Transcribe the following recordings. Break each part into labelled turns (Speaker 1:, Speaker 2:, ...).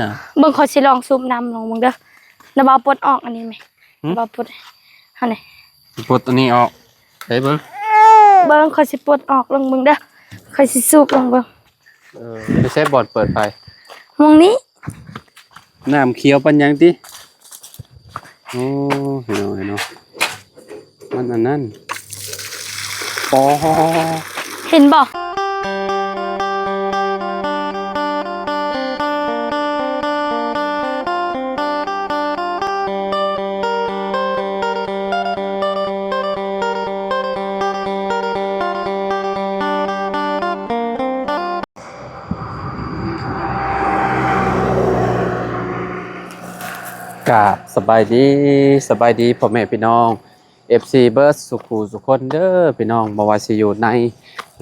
Speaker 1: น่ะ
Speaker 2: เบิ่งขอสิลองซุปน้ำลองเบิ่งเด้อแล้วบ่ปลดออกอันนี้ไหมบ่ปลดเฮานี่
Speaker 1: ปลดตัวนี้ออกได้เบิ่ง
Speaker 2: ขอสิปลดออกลองเบิ่งเด้อขอสิสูบลองเบิ่ง
Speaker 1: ไม่ใช่บอร์ดเปิดไฟ
Speaker 2: มองนี้
Speaker 1: น้ำเขียวปันยังติโอ้เห็นเนาะมันอันนั้นปอ
Speaker 2: เห็นบ่
Speaker 1: กะสบายดีพ่อแม่พี่น้อง FC เบิร์ดสุขุสุคนเด้อพี่น้องบ่ว่าสิอยู่ใน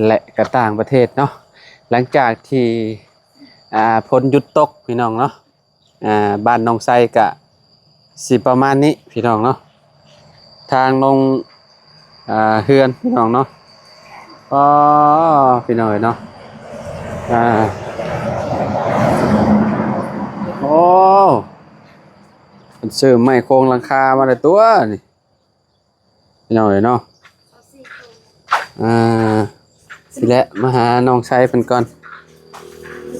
Speaker 1: และก็ต่างประเทศเนาะหลังจากที่พ้นหยุดตกพี่น้องเนาะบ้านน้องไซกะสิประมาณนี้พี่น้องเนาะทางลงเฮือนพี่น้องเนาะก็พี่น้องเนาะโอ้มันซื้อไม้โครงหลังคามาได้ตัวนี่พี่น้องเนาะสิแหละมาหาน้องไซเพิ่นก่อน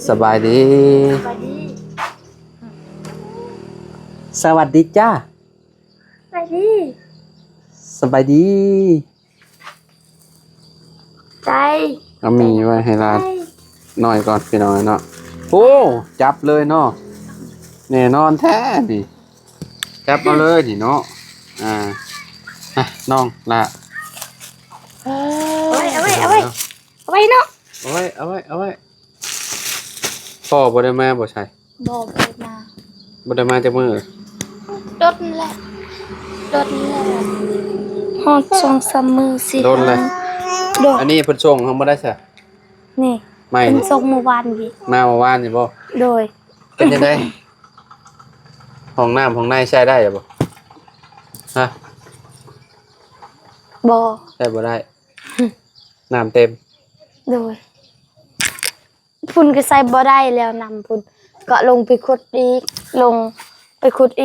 Speaker 1: สบายดีสวัสดีจ้า
Speaker 2: สบายดี
Speaker 1: สบายดี
Speaker 2: ใจ
Speaker 1: เอามีไว้ให้ร้านหน่อยก่อนพี่น้องเนาะโอ้จับเลยเนาะแน่นอนแท้นี่จับมาเลยนี่เนาะน้องละ
Speaker 2: เอาไว้เนาะเอาไ
Speaker 1: ว้พ่อบ่ได้มาบ่ใช่
Speaker 2: บ่ได้มา
Speaker 1: จากมือ
Speaker 2: รถแหละฮอด2-3มื้อสิ
Speaker 1: โดนเลยอันนี้เพิ่นส่งเฮาบ่ได้ซะ
Speaker 2: นี่
Speaker 1: ไม่
Speaker 2: เพิ่นส่งเมื่อวานนี้
Speaker 1: มาเมื่อวานนี่บ่
Speaker 2: โดย
Speaker 1: เป็นจังได๋ห้องน้ำห้องในใช้ได้บ่ฮะ
Speaker 2: บ่
Speaker 1: ใช้บ่ได้น้ำเต็ม
Speaker 2: โดยพุ่นก็ใส่บ่ได้แล้วนำพุ่นก็ลงไปขุดอี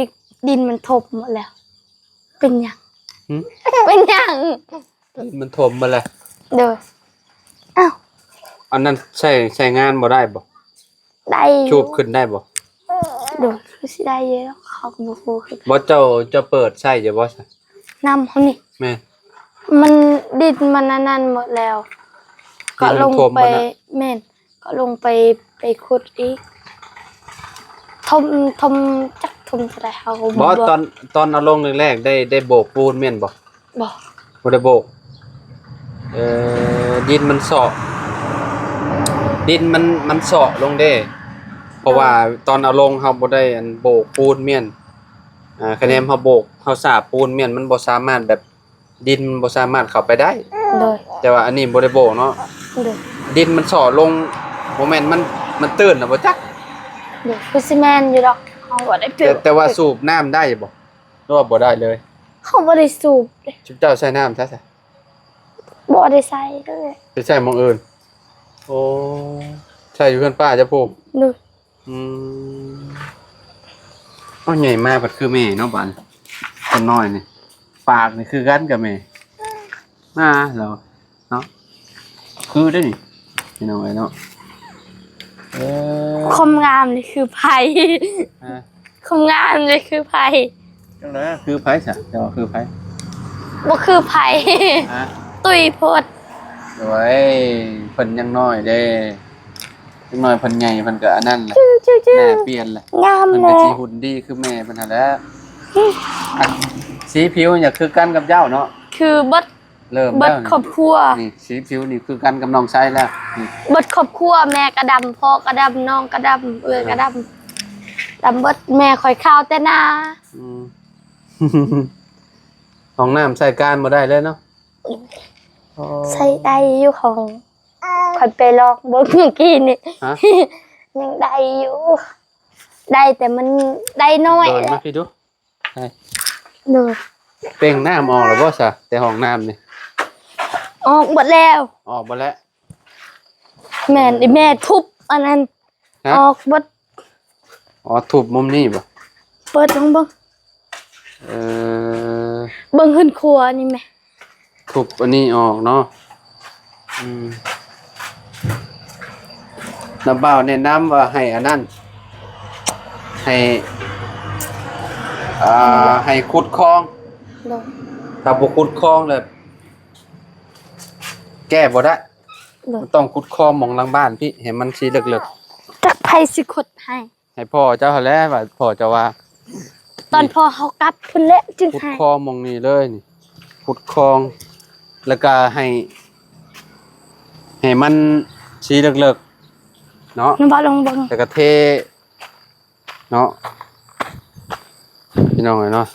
Speaker 2: กดินมันทบหมดแล้วเป็นหยังเป็นหยัง
Speaker 1: มันถมมาแล้ว
Speaker 2: โดยอ้าว
Speaker 1: อันนั้นใช้งานบ่ได้บ่
Speaker 2: ได้
Speaker 1: ชูบขึ้นได้บ่
Speaker 2: โดยคือสิได้เยอะเขาก็บ่ฮู้คือ
Speaker 1: บ่เจ้าเปิดใช้อยู่บ่ซะ
Speaker 2: น้ำเฮานี่
Speaker 1: แม่
Speaker 2: มันดินมันนั่นหมดแล้วก็ลงไปแม่นก็ลงไปขุดอีกทมจักทมเท่าใดเฮาก็
Speaker 1: บ่ตอนเอาลงแรกๆได้โบกปูนแม่นบ่
Speaker 2: บ่
Speaker 1: ได้โบกดินมันเซาะลงเด้เพราะว่าตอนเอาลงเฮาบ่ได้อันโบกปูนแม่นคะแนนเฮาโบกเฮาสาบปูนแม่นมันบ่สามารถแบบดินบ่สามารถเข้าไปได้
Speaker 2: โดย
Speaker 1: แต่ว่าอันนี้บ่ได้โบกเนาะ
Speaker 2: โดย
Speaker 1: ดินมันเซาะลงบ่แม่นมันตื้นน่ะบ่จัก
Speaker 2: โดยคือสิแม่นอยู่ดอกเฮาบ่ได้เปิด
Speaker 1: แต่ว่าสูบน้ำได้บ่หรือว่าบ่ได้เลย
Speaker 2: เฮาบ่ได้สูบ
Speaker 1: เจ้าใช้น้ำซะ
Speaker 2: บ่ได้ใส่เลย
Speaker 1: ไปใช้หม้องอื่นโอ้ใช่อยู่เพิ่นป้าจะปลูก
Speaker 2: นู่น
Speaker 1: อ้อใหญ่มากบัดคือแม่เนาะบัดคนน้อยนี่ปากนี่คือกันกับแม่มาแล้วเนาะคือได้นี่พี่น้องเนาะ
Speaker 2: ความงามนี่คือไผความงามนี่คือไผ
Speaker 1: จังได๋คือไผซะเจ้าคือไผ
Speaker 2: บ่คือไผตุ้ยโพด
Speaker 1: โอ้ยเพิ่นยังน้อยเด้ยังน้อยเพิ่นใหญ่เพิ่นก็อันนั้นแหละแม่เปลี่ยนแหละ
Speaker 2: งาม
Speaker 1: แม่สิหุ่นดีคือแม่เพิ่นหั่นแหละสีผิวอยากคือกันกับเจ้าเนาะ
Speaker 2: คือบัด
Speaker 1: เริ่มแล้ว
Speaker 2: ครอบครัว
Speaker 1: นี่สีผิวนี่คือกันกับน้องชายแล้ว
Speaker 2: บัดครอบครัวแม่กระดำพ่อกระดำน้องกระดำเอื้อกระดำบัดแม่ข่อยข้าวแต่นา
Speaker 1: ห้องน้ำใส่การบ่ได้เลยเนาะ
Speaker 2: ใส่ได้อยู่ของข่อยไปลองเบิ่งเมื่อกี้นี่ยังได้อยู่ได้แต่มันได้น้อย
Speaker 1: โดนมาพี่ดูได้
Speaker 2: เด้อ
Speaker 1: เป่งน้ำออกแล้วบ่ซะแต่ห้องน้ำนี่
Speaker 2: ออกหมดแล้ว
Speaker 1: ออกบ่แล้ว
Speaker 2: แม่ทุบอันนั้นออกหมด
Speaker 1: อ๋อทุบมุมนี้บ่
Speaker 2: เปิดลงเบิ่ง
Speaker 1: เออ
Speaker 2: เบิ่งขึ้นครัวนี่แม่
Speaker 1: ทุบอันนี้ออกเนาะน้ำเบาแนะนำว่าให้อันนั้นให้ให้ขุดคลอง
Speaker 2: โดย
Speaker 1: ถ้าบ่ขุดคลองเลยแก้บ่ได้
Speaker 2: โดย
Speaker 1: มันต้องขุดคลองหม่องหลังบ้านพี่ให้มันสิเลิก
Speaker 2: จักไผสิขุดให้
Speaker 1: ๆให้พ่อเจ้าหั่นแหละว่าพ่อเจ้าว่า
Speaker 2: ตอนพอเขากลับพุ่นแหละจึง
Speaker 1: ขุด
Speaker 2: ให้
Speaker 1: คลองหม่องนี้เลยนี่ขุดคลองแล้วก็ให้มันสิเลิกๆเนาะ
Speaker 2: น้ำบ่ลงเบิ่ง
Speaker 1: แต่ก็เทเนาะพี่น้องเนาะ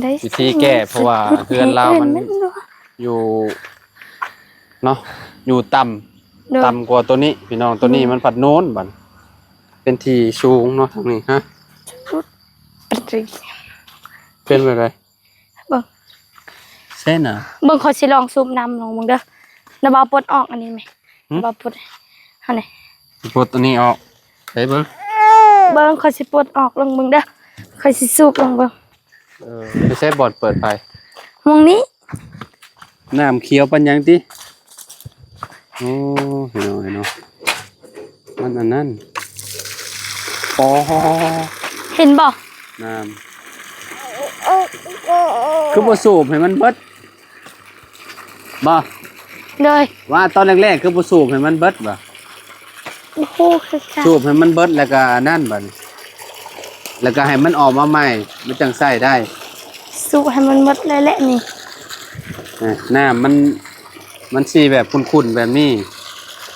Speaker 2: ได้
Speaker 1: วิธีแก้เพราะว่าเฮือนเรามันอยู่เนาะอยู่ต่ำกว่าตัวนี้พี่น้องตัวนี้มันผัดโน้นบัดเป็นที่สูงเนาะทางนี้ฮะเป็นไปเลย
Speaker 2: เบิ่ง
Speaker 1: เส้นอ่ะ
Speaker 2: เบิ่งขอสิลองซูมน้ำลงเบิ่งเด้อน้ำบ่ปลดออกอันนี้ไหมน้ำบ่ปลดเฮานี่
Speaker 1: ปลดตัวนี้ออกไปเบิ่ง
Speaker 2: เบิ่งขอสิปลดออกลงเบิ่งเด้อขอสิสูบลงเบิ่ง
Speaker 1: ไม่ใช่บอร์ดเปิดไป
Speaker 2: มองนี้
Speaker 1: น้ำเขียวปันยังติโอ้เห็นเนาะมันอันนั้นอ๋อ
Speaker 2: เห็นบ่
Speaker 1: น้ำคือบ่สูบให้มันเบิดบ่
Speaker 2: เลย
Speaker 1: ว่าตอนแรกๆคือบ่สูบให้มันเบิดบ่
Speaker 2: โอ้โหคือกัน
Speaker 1: สูบให้มันเบิดแล้วก็นั่นบัดนี้แล้วก็ให้มันออกมาใหม่มันจังใช้ได้
Speaker 2: สูบให้มันหมดเลยแหละนี่
Speaker 1: น้ำมันสิแบบขุ่นๆแบบนี้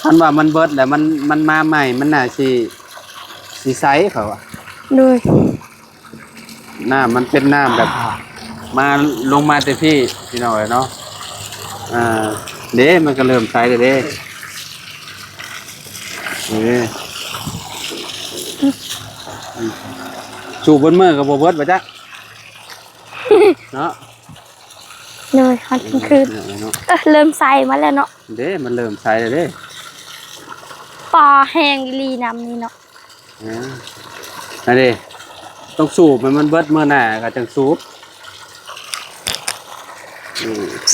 Speaker 1: คันว่ามันเบิดแล้วมันมาใหม่มันน่าสิใสเขาอะ
Speaker 2: เลย
Speaker 1: น้ำมันเป็นน้ำแบบมาลงมาแต่พี่น้อยเนาะเด้มันก็เริ่มใสแล้วเด้สูบบนมือกับบ่เบิดบ่จ๊ะเนาะ
Speaker 2: เลยฮอตคืนเริ่มใส่มาแล้วเนาะ
Speaker 1: เด้มันเริ่มใสแล้วเด้
Speaker 2: ปลาแห้งอีหลีน้ำนี่เนาะ
Speaker 1: นั่นดิต้องสูบมันเบิดเมื่อหน้าก็จังสูบ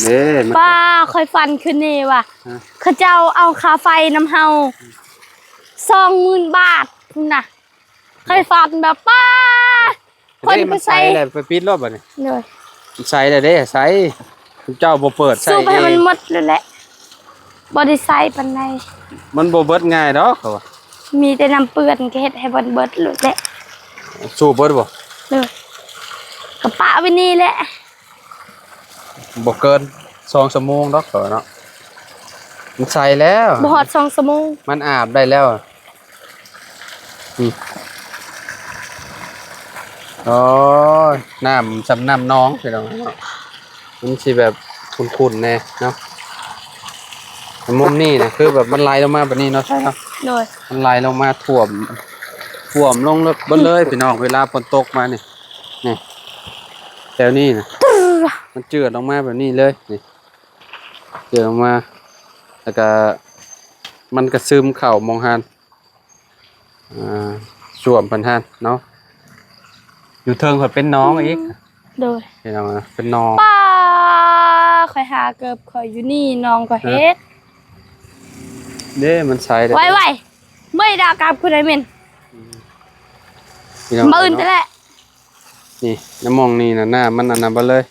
Speaker 1: เด้มัน
Speaker 2: ป้าค่อยฟันขึ้นนี่ว่ะ
Speaker 1: ฮะ
Speaker 2: เขาเจ้าเอาค่าไฟน้ำเฮา20,000 บาทพุ่นน่ะค่อยฟันแบบป้าคนไปใส่
Speaker 1: แหละไปปิดรอบบ่นี่
Speaker 2: เลย
Speaker 1: ใส่เลยเด้ใส่เจ้าบ่เปิดใส่
Speaker 2: สูบ
Speaker 1: เอ
Speaker 2: ให้มัน
Speaker 1: ง
Speaker 2: หมดเลยแหละบ่ได้ใส่ปานใด
Speaker 1: มันบ่เบิดง่ายดอกเขาว่า
Speaker 2: มีแต่น้ำเปื้อนก็เฮ็ดให้เบิดเลยแหละ
Speaker 1: สูบเบิดบ่
Speaker 2: เลยกระปะไว้นี่แหละ
Speaker 1: บ่เกิน2 ชั่วโมงดอกเขาเนาะมันใส่แล้ว
Speaker 2: บ่ฮอด2 ชั่วโมง
Speaker 1: มันอาบได้แล้วโอ้ยน้ำสำน้ำน้องพี่น้องเนาะมันสิแบบขุ่นๆแน่เนาะมุมนี้นะคือแบบมันไหลลงมาแบบนี้เนาะใช่ครับ
Speaker 2: เลย
Speaker 1: มันไหลลงมาท่วมลงเลยบนเลยพี่น้องเวลาฝนตกมานี่แถวนี้นะมันเจือลงมาแบบนี้เลยนี่เจือลงมาแล้วก็มันก็ซึมเข่ามองหันสวมพันหันเนาะอยู่เทิงเขาเป็นน้องอีก
Speaker 2: เลย
Speaker 1: พี่น้องนะเป็นน้อง
Speaker 2: ป้าข่อยหาเกือบข่อยอยู่นี่น้องก็เฮ็ด
Speaker 1: เด้มันใช้ได้
Speaker 2: ไว้เมื่อดาวกลับคุณไอ้เมน
Speaker 1: พี่น้อง
Speaker 2: มื้อนั่นแหละ
Speaker 1: นี่น้ำมองนี่นะหน้ามันอันนั้นไปเลย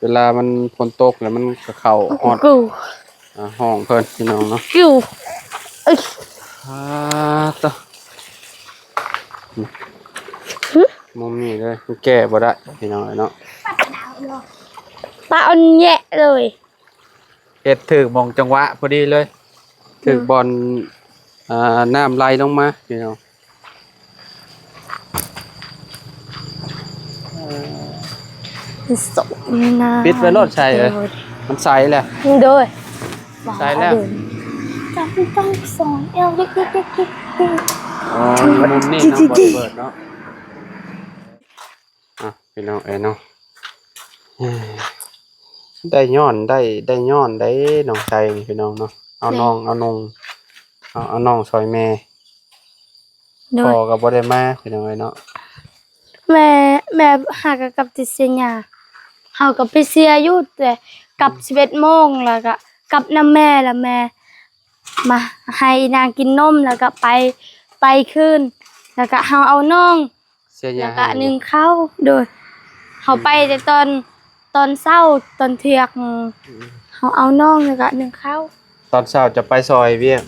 Speaker 1: เวลามันฝนตกแล้วมันก็เข้าฮอด
Speaker 2: กู
Speaker 1: ห้องเพิ่นพี่น้องเนาะ
Speaker 2: กูเอ้ย
Speaker 1: ต่อมุมนี้เลยมันแก้บ่ได้พี่น้องเนาะ
Speaker 2: ป้าเอาแยะเลย
Speaker 1: เฮ็ดถึกมองจังหวะพอดีเลยถึกบอลน้ำไหลลงมาพี่น้อง
Speaker 2: สมนา
Speaker 1: ปิดไว้รถใช่เลยมันใสแหละ
Speaker 2: โดย
Speaker 1: ใส่แล้ว
Speaker 2: จับต้องสอนเอวเล็กๆ
Speaker 1: อ๋อมุมนี้เนาะบอลเปิดเนาะพี่น้องเนาะได้ย้อนได้ย้อนได้น้องใจนี่พี่น้องเนาะเอาน้องซอยแม่
Speaker 2: โด
Speaker 1: พ่อย ก็บ่ได้มาพี่น้องเอ้ยเนาะ
Speaker 2: แม่หากกับติเสียหญ้าเฮาก็ไปเสียอยู่แต่กลับ11:00 นแล้วก็กลับนํแม่แล้วแม่มาให้นางกินนมแล้วก็ไปคืนแล้วก็เฮาเอาน้อง
Speaker 1: เสียห
Speaker 2: แล้
Speaker 1: ญ้าว
Speaker 2: ก็
Speaker 1: ให้
Speaker 2: นึ่งข้าวโดยเฮาไปแต่ตอนเช้าตอนเที่ยงเฮาเอาน้องแล้วก็นึ่งข้าว
Speaker 1: ตอนเช้าจะไปซอยเวียก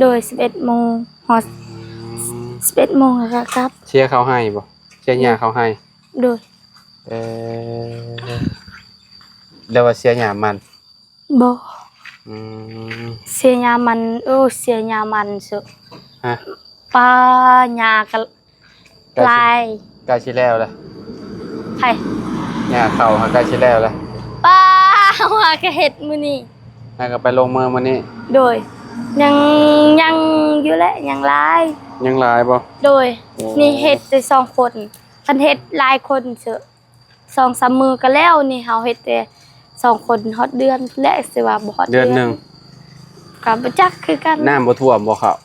Speaker 2: โดย11:00 นฮอด11:00 นแล้วก็กลับ
Speaker 1: เชียร์เขาให้บ่เชียร์หญ้าเขาให้
Speaker 2: โดย
Speaker 1: เออแล้วว่าเสียหญ้ามัน
Speaker 2: บ่
Speaker 1: อืม
Speaker 2: เสียหญ้ามันเสียหญ้ามันสุ
Speaker 1: ฮะ
Speaker 2: ปลาหญ้าก็ลาย
Speaker 1: ใกล้สิแล้วแหละ
Speaker 2: ไผ
Speaker 1: หญ้าเข้าหาใกล้สิแล้วแหละ
Speaker 2: ปลาว่าก็เฮ็ดมื้อนี้
Speaker 1: ให้ก็ไปลงมือมื้อนี้
Speaker 2: โดยยังอยู่แหละยังหลาย
Speaker 1: ยังหลายบ่
Speaker 2: โดย
Speaker 1: โอ้
Speaker 2: นี่เฮ็ดแต่2คนคันเฮ็ดหลายคนเสอะ2-3 มื้อก็แล้วนี่เฮาเฮ็ดแต่2คนฮอดเดือนและสิว่าบ่ฮอด
Speaker 1: เดือนหนึง
Speaker 2: ก็บ่จักคือกัน
Speaker 1: น้ำบ่ท่วมบ่ครับ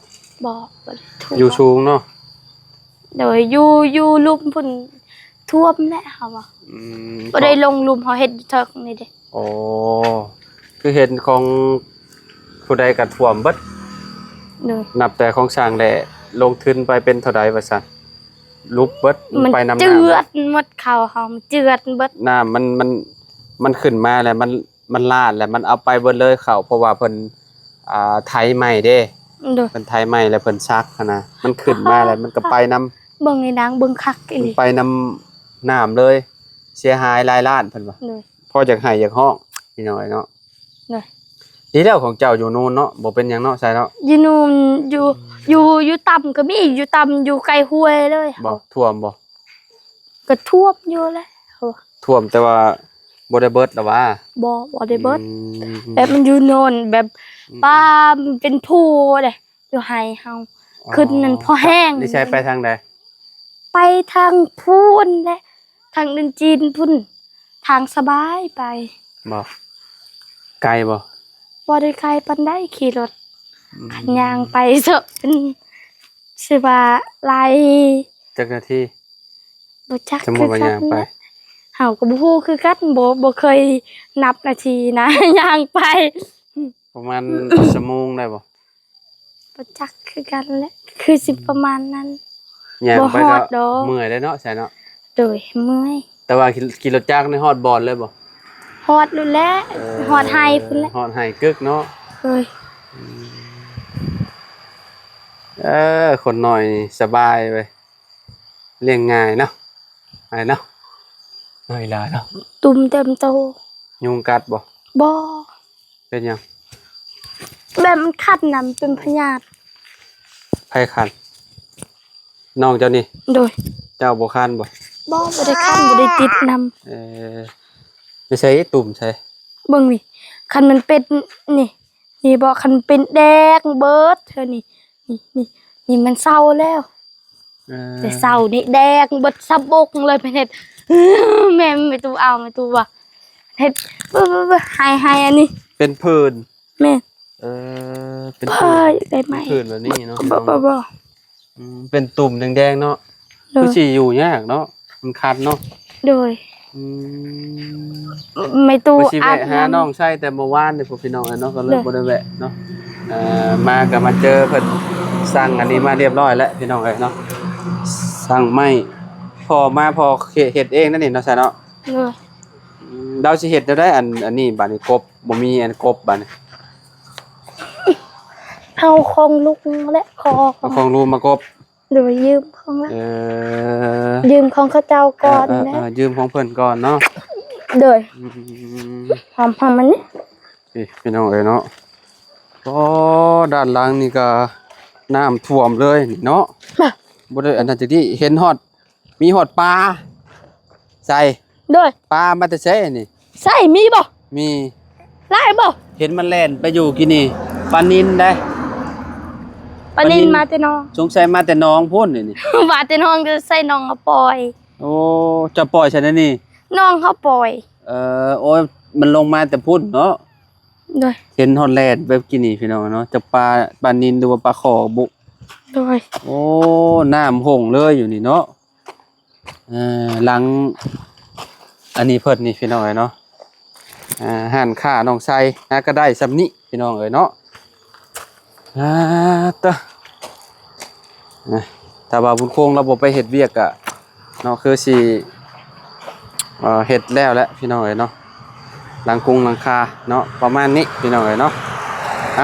Speaker 2: บ่ได้ท่วม
Speaker 1: อยู่สูงเนาะ
Speaker 2: โดยอยู่ลุมพุ่นท่วมแหละเฮาว่า
Speaker 1: อืม
Speaker 2: บ่ได้ลงลุมเฮาเฮ็ดอยู่เทิงนี่เด้
Speaker 1: โอ้คือเห็นของผู้ใดก็ท่วมเบิด
Speaker 2: โดย
Speaker 1: นับแต่ของช่างแหละลงทุนไปเป็นเท่าใดว่าซั่นลุบเบิด
Speaker 2: มัน
Speaker 1: ไปน้ำ
Speaker 2: เจื
Speaker 1: น้ำ
Speaker 2: อดหมดเขาเฮามันเจือดเบิด
Speaker 1: น้ำมันขึ้นมาแล้วมันลาดแล้วมันเอาไปเบิดเลยเขาเพราะว่าเพิ่นไถใหม่เด้
Speaker 2: โดย
Speaker 1: เพิ่นไถใหม่แล้วเพิ่นซักหั้นนะมันขึ้นมาแล้วมันก็ไปนํ
Speaker 2: เบิ่งในนางเบิ่งคักอี
Speaker 1: มัน
Speaker 2: หลี
Speaker 1: ไปนํน้ำเลย เสียหายหลายล้านเพิ่นว่า
Speaker 2: โดย
Speaker 1: พอจากให้อยากฮ้องพี่น้อยเนาะ
Speaker 2: โดย
Speaker 1: ดีแล้วของเจ้าอยู่นู่นเนาะบ่เป็นหยังเนาะใช่เนาะ
Speaker 2: อยู่นู่นอยู่ต่ำก็มีอยู่ต่ำอยู่ไกลห้วยเลย
Speaker 1: บ่ท่วมบ่
Speaker 2: ก็ท่วมอยู่แหละเฮา
Speaker 1: ท่วมแต่ว่าบ่ได้เบิดหรอว่า
Speaker 2: บ่ได้เบิด
Speaker 1: อืม
Speaker 2: แบบมันอยู่โน่นแบบป้ามันเป็นภูเด้อยู่ไห้เฮาขึ้นนั่นพอแห้ง
Speaker 1: นี่ใช้ไปทางใด
Speaker 2: ไปทางพูนแหละทางเดินจีนพุ่นทางสบายไป
Speaker 1: บ่ไกลบ่
Speaker 2: บ่ได้ไกลปานใดขี่รถขันยางไปเถอะเป็นสิว่าหลาย
Speaker 1: จักนาที
Speaker 2: บ่จัก
Speaker 1: สมมุ
Speaker 2: คื
Speaker 1: ติ
Speaker 2: อ
Speaker 1: ว่า
Speaker 2: กั
Speaker 1: ย่างไป
Speaker 2: นะเฮาก็บ่ฮู้คือกันบ่เคยนับนาทีนะ ย่างไป
Speaker 1: ประมาณ ชั่วโมงได้บ่
Speaker 2: บ่จักคือกันแหละคือสิประมาณนั้น
Speaker 1: ย่างไป
Speaker 2: บ่ฮอ
Speaker 1: ก็
Speaker 2: ดดอก
Speaker 1: เมื่อยได้เนาะใช่เนาะ
Speaker 2: โดยเมื่อย
Speaker 1: แต่ว่าขี่รถจักรในฮอดบอนเลยบ่
Speaker 2: ฮอดนู่นแหละฮอดไห้พุ่นแหละ
Speaker 1: ฮอดไห้กึกเนาะ
Speaker 2: เฮ้ย
Speaker 1: คนน้อยนี่สบายเว้ยเลี้ยงง่ายเนาะไอ้เนาะน้อยหลายเนาะ
Speaker 2: ตุ่มเต็มโต
Speaker 1: ยุงกัดบ่
Speaker 2: บ่
Speaker 1: เป็นหยัง
Speaker 2: แบบมันคัดนำเป็นพยาธิ
Speaker 1: ไผคันน้องเจ้านี่
Speaker 2: โดย
Speaker 1: เจ้าบ่คันบ่
Speaker 2: บ่ได้คันบ่ได้ติดนำ
Speaker 1: เออไม่ใช่ตุ่มใช่
Speaker 2: เบิ่งนี่คันมันเป็นนี่นี่บ่คันเป็นแดงเบิดเธอนี่นี่มันเศร้าแล้ว
Speaker 1: เออ
Speaker 2: แต่เศร้านี่แดงเบิดซับบกเลยไปเฮ็ด แม่ไม่ตู้เอาไม่ตู้ว่าเฮ็ดให้อันนี้
Speaker 1: เป็นผื่น
Speaker 2: แม่
Speaker 1: เป็น
Speaker 2: พ่อ
Speaker 1: ผื่น
Speaker 2: อยากได้ไหม
Speaker 1: ผื่นแบบนี้เนาะ
Speaker 2: บ่
Speaker 1: เป็นตุ่มแดงๆเนาะ
Speaker 2: โด
Speaker 1: คือย สิอยู่ยากเนาะมันคันเนาะ
Speaker 2: โดย
Speaker 1: อืม
Speaker 2: ไม่ตู้
Speaker 1: บ่สิ
Speaker 2: อาบ
Speaker 1: แวะหาน้องใช้แต่เมื่อวานนี่พวกพี่น้องเนาะก็เลย
Speaker 2: เด้อ
Speaker 1: บ่ได้แวะเนาะมาก็มาเจอเพิ่นสั่งอันนี้มาเรียบร้อยแล้วพี่น้องเอ้ยเนาะสั่งไม้พอมาพอเฮ็ดเองนั่นนี่เนาะใช่เนาะ
Speaker 2: โดย
Speaker 1: เราสิเฮ็ดได้อันนี้บัดนี้กบบ่มีอันกบบัดนี้
Speaker 2: เอาของลุกและคอ
Speaker 1: เอาของรูมากบ
Speaker 2: โดยยืมของละ
Speaker 1: เออ
Speaker 2: ยืมของเขาเจ้าก่อนนะ
Speaker 1: ยืมของเพิ่นก่อนเนาะ
Speaker 2: โดย
Speaker 1: อืม
Speaker 2: หอมมันนี่
Speaker 1: พี่น้องเอ้ยเนาะก็ด้านหลังนี่ก็น้ำท่วมเลยนี่เนาะบ่ได้อันนั้นจักที่เห็นฮอดมีฮอดปลาใส่
Speaker 2: โดย
Speaker 1: ปลามาแต่ไสนี่
Speaker 2: ใส่มีบ่
Speaker 1: มี
Speaker 2: ไล่บ่
Speaker 1: เห็นมันแล่นไปอยู่กินนี่ปลานิลได้
Speaker 2: ปานินมาแต่น้อง
Speaker 1: สงสัยมาแต่หน้องพุ่นนี่
Speaker 2: ว่าแต่น้องจะใส่น้องเขาปล่อย
Speaker 1: โอ้จะปล่อยฉันนะนี่
Speaker 2: น้องเขาปล่อย
Speaker 1: โอ้ยมันลงมาแต่พุ่นเนาะ
Speaker 2: โดย
Speaker 1: เห็นฮอดแลนด์แบบกินนี่พี่น้องเนาะจะปลานิลหรือว่าปลาขอบุ
Speaker 2: โดย
Speaker 1: โอ้น้ำหงเลยอยู่นี่เนาะหลังอันนี้เพิ่นนี่พี่น้องเอ้ยเนาะหันค่าน้องไซก็ได้สำนี้พี่น้องเอ้ยเนาะตะถ้าว่าบุญคงเราบ่ไปเฮ็ดเวียกอะเนาะคือสิเฮ็ดแล้วแหละพี่น้องเอ้ยเนาะหลังกรุงหลังคาเนาะประมาณนี้พี่น้องเอ้ยเนาะ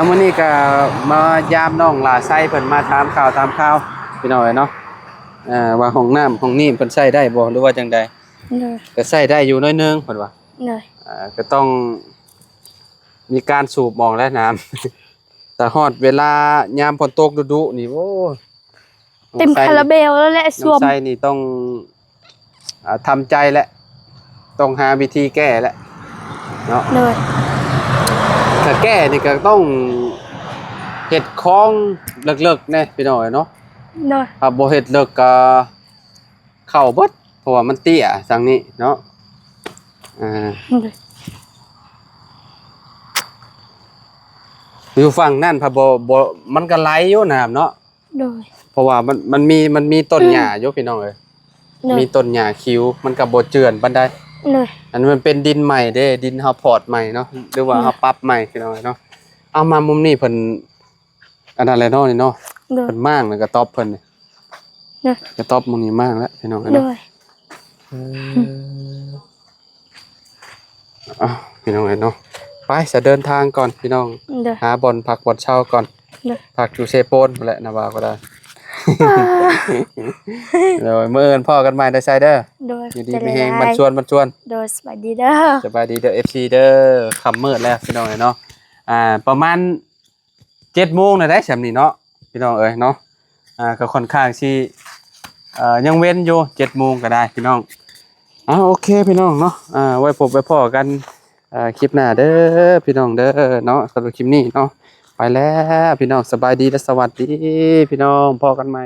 Speaker 1: มื้อนี้ก็มายามน้องหลาไซเพิ่นมาถามข่าวพี่น้องเอ้ยเนาะว่าห้องน้ำห้องนี้เพิ่นใช้ได้บ่หรือว่าจังใดก็ใช้ได้อยู่น้อยนึงเพิ่นว่าก็ต้องมีการสูบออกแล้วน้ำ แต่ฮอดเวลายามฝนตกดุๆนี่โอ้
Speaker 2: เต็มคาราเบลแล้วแหละสวม
Speaker 1: น้ำใส่นี่ต้องทำใจแหละต้องหาวิธีแก้แหละเนาะถ้าแก้นี่ก็ต้องเฮ็ดคลองเลิกๆแน่พี่น้อยเนาะถ้าบ่เฮ็ดเลิกก็เข้าเบิดเพราะว่ามันเตี้ยจังนี้เนาะอยู่ฝั่งนั่นพะบ่มันก็ไหลอยู่น้ำเนาะเพราะว่ามันมีต้นหญ้าอยู่พี่น้องเอ้ยมีต้นหญ้าคิ้วมันก็บ่เจือนปานใดอันมันเป็นดินใหม่เด้ดินเฮาพอดใหม่เนาะหรือว่าเฮาปรับใหม่พี่น้องเอ้ยเนาะเอามามุมนี้เพิ่นอันนั้นแหละเนาะนี่เนาะเพิ่นมากแล้วก็ตอบเพิ่นนี่ก็ตอบมุมนี้มากแล้วพี่น้องเอ้ยเนาะพี่น้องเอ้ยเนาะไปจะเดินทางก่อนพี่น้องหาบ่อนพักบ่อนเช่าก่อนพักอยู่เซโปนแหละนะว่าก็ได้เดี๋ยวมื้ออื่นพ่อกันใหม่ได้ใช่เด้ออยู่ดีมีแฮงมันชวน
Speaker 2: โดยสบายดีเด้อ
Speaker 1: สบายดีเด้อ FC เด้อค่ำมืดแล้วพี่น้องเอ้ยเนาะประมาณ 7:00 นน่ะได้ซำนี้เนาะพี่น้องเอ้ยเนาะก็ค่อนข้างสิยังเว้นอยู่ 7:00 นก็ได้พี่น้องโอเคพี่น้องเนาะไว้พบไว้พ้อกันคลิปหน้าเด้อพี่น้องเด้อเนาะสำหรับคลิปนี้เนาะไปแล้วพี่น้องสบายดีและสวัสดีพี่น้องพอกันใหม่